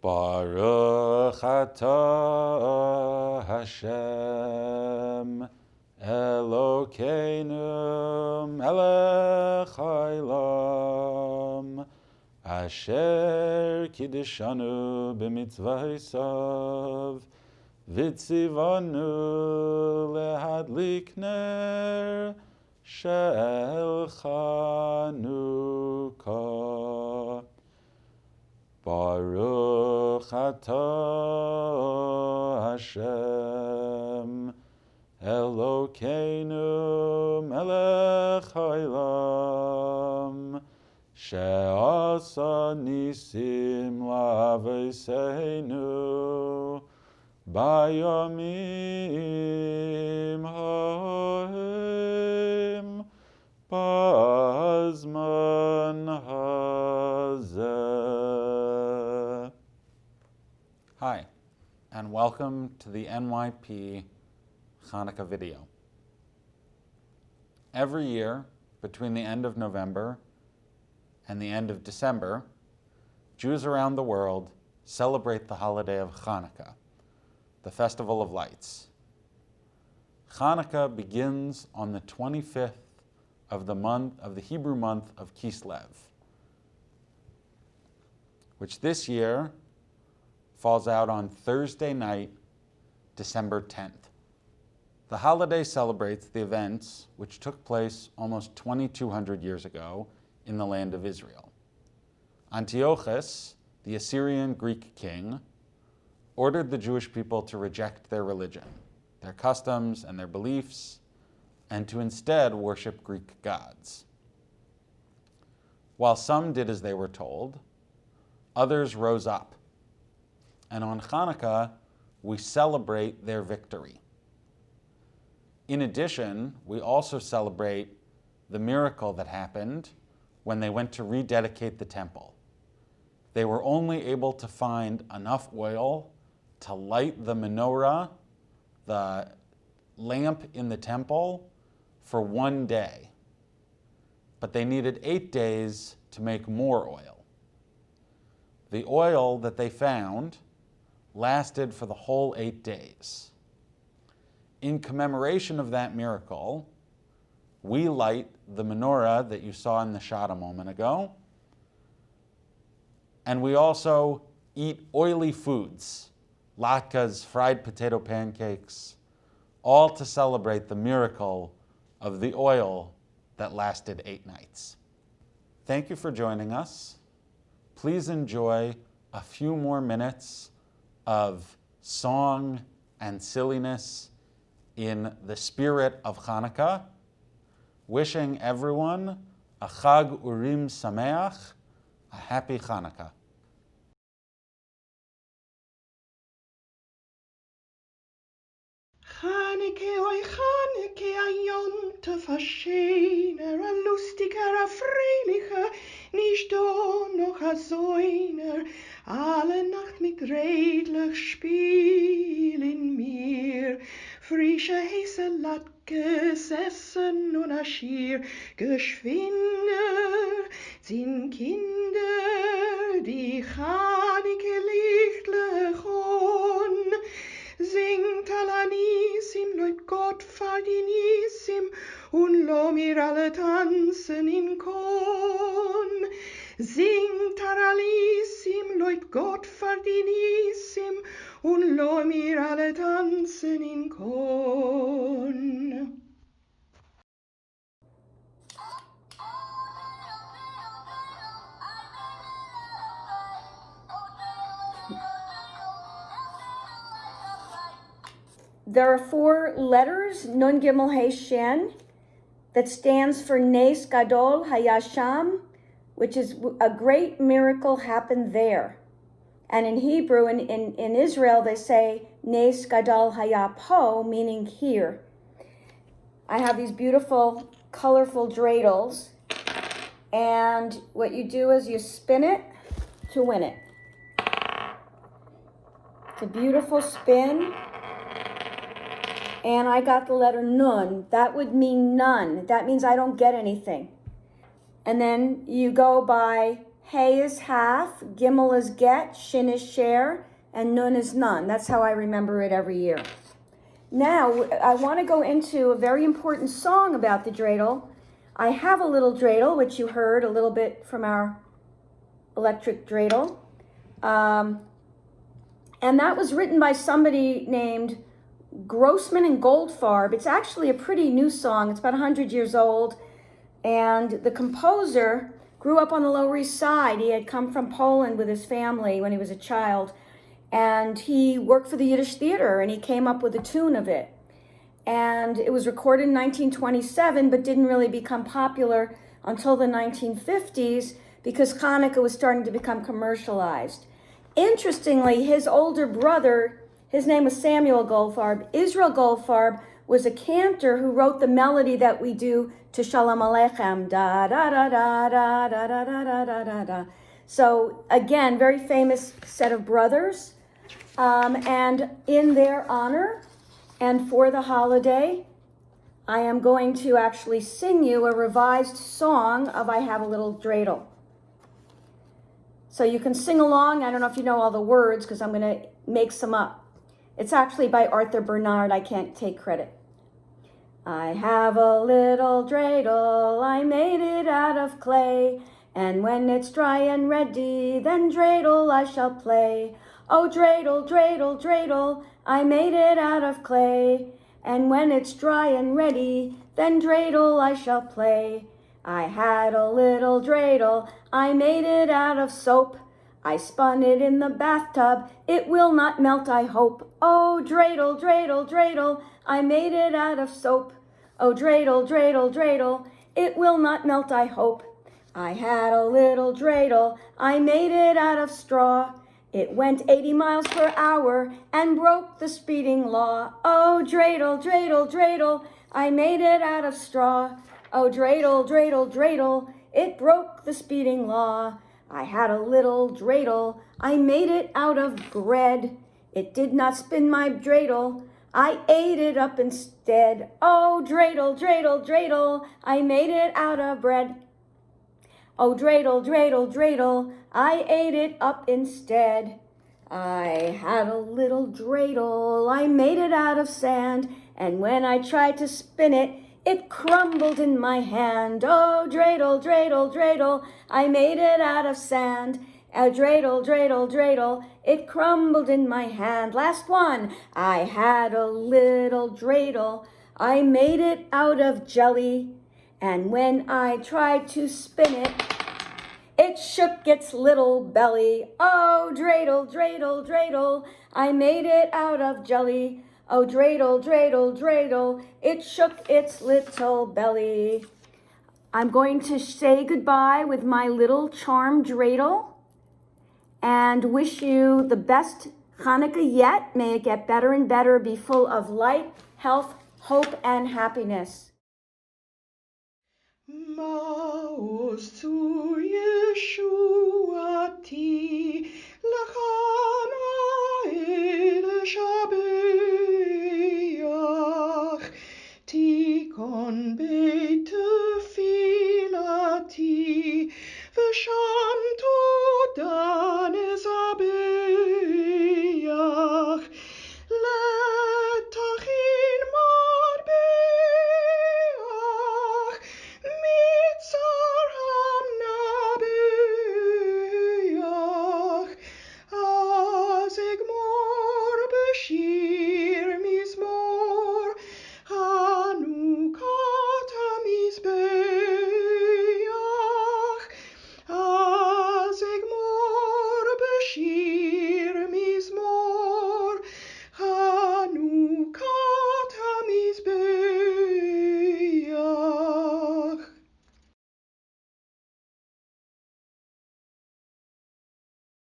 Baruch atah Hashem Elokeinu melech haolam asher kiddushanu b'mitzvahsav v'tzivanu lehadlik ner shel Chanukah. Baruch atah Hashem Elokeinu melech haolam she'asa nisim la'avoseinu bayomim ha'em b'zman hazeh. Hi, and welcome to the NYP Chanukah video. Every year, between the end of November and the end of December, Jews around the world celebrate the holiday of Chanukah, the Festival of Lights. Chanukah begins on the 25th of the Hebrew month of Kislev, which this year falls out on Thursday night, December 10th. The holiday celebrates the events which took place almost 2,200 years ago in the land of Israel. Antiochus, the Assyrian Greek king, ordered the Jewish people to reject their religion, their customs and their beliefs, and to instead worship Greek gods. While some did as they were told, others rose up. And on Chanukah, we celebrate their victory. In addition, we also celebrate the miracle that happened when they went to rededicate the temple. They were only able to find enough oil to light the menorah, the lamp in the temple, for one day. But they needed 8 days to make more oil. The oil that they found lasted for the whole 8 days. In commemoration of that miracle, we light the menorah that you saw in the shot a moment ago, and we also eat oily foods, latkes, fried potato pancakes, all to celebrate the miracle of the oil that lasted 8 nights. Thank you for joining us. Please enjoy a few more minutes of song and silliness in the spirit of Chanukah, wishing everyone a Chag Urim Sameach, a happy Chanukah. Chanukah, oi Chanukah, a Jontef, a schöner, a lustiger, a fröhlicher, nicht da noch a säuner, alle Nacht mit redlich spielen mir, frische heiße Latkes essen und a Schier, geschwinder sind Kinder, die Chanukah lichtlich on. Singt Alanissim, läuft Gott Fardinissim, und lo mir alle tanzen in Kon. Singt Alanissim, läuft Gott Fardinissim, und lo mir alle tanzen in Kon. There are 4 letters, Nun Gimel He Shen, that stands for Nes Gadol Hayasham, which is a great miracle happened there. And in Hebrew, in Israel, they say Nes Gadol Hayapo, meaning here. I have these beautiful, colorful dreidels, and what you do is you spin it to win it. It's a beautiful spin. And I got the letter Nun. That would mean none. That means I don't get anything. And then you go by Hey is half, Gimel is get, Shin is share, and Nun is none. That's how I remember it every year. Now, I want to go into a very important song about the dreidel. I have a little dreidel, which you heard a little bit from our electric dreidel. And that was written by somebody named Grossman and Goldfarb. It's actually a pretty new song. It's about 100 years old. And the composer grew up on the Lower East Side. He had come from Poland with his family when he was a child. And he worked for the Yiddish Theater, and he came up with a tune of it. And it was recorded in 1927, but didn't really become popular until the 1950s because Chanukah was starting to become commercialized. Interestingly, his older brother, his name was Samuel Goldfarb. Israel Goldfarb was a cantor who wrote the melody that we do to Shalom Aleichem, da da da da da da da da da da da da. So again, very famous set of brothers. And in their honor and for the holiday, I am going to actually sing you a revised song of I Have a Little Dreidel. So you can sing along. I don't know if you know all the words because I'm going to make some up. It's actually by Arthur Bernard. I can't take credit. I have a little dreidel, I made it out of clay, and when it's dry and ready, then dreidel I shall play. Oh, dreidel, dreidel, dreidel, I made it out of clay, and when it's dry and ready, then dreidel I shall play. I had a little dreidel, I made it out of soap. I spun it in the bathtub, it will not melt, I hope. Oh, dreidel, dreidel, dreidel, I made it out of soap. Oh, dreidel, dreidel, dreidel, it will not melt, I hope. I had a little dreidel, I made it out of straw. It went 80 miles per hour and broke the speeding law. Oh, dreidel, dreidel, dreidel, I made it out of straw. Oh, dreidel, dreidel, dreidel, it broke the speeding law. I had a little dreidel, I made it out of bread. It did not spin my dreidel, I ate it up instead. Oh, dreidel, dreidel, dreidel, I made it out of bread. Oh, dreidel, dreidel, dreidel, I ate it up instead. I had a little dreidel, I made it out of sand, and when I tried to spin it, it crumbled in my hand. Oh, dreidel, dreidel, dreidel, I made it out of sand. A dreidel, dreidel, dreidel, it crumbled in my hand. Last one. I had a little dreidel, I made it out of jelly, and when I tried to spin it, it shook its little belly. Oh, dreidel, dreidel, dreidel, I made it out of jelly. Oh, dreidel, dreidel, dreidel, it shook its little belly. I'm going to say goodbye with my little charm dreidel and wish you the best Chanukah yet. May it get better and better, be full of light, health, hope, and happiness. Maos zu Yeshuati.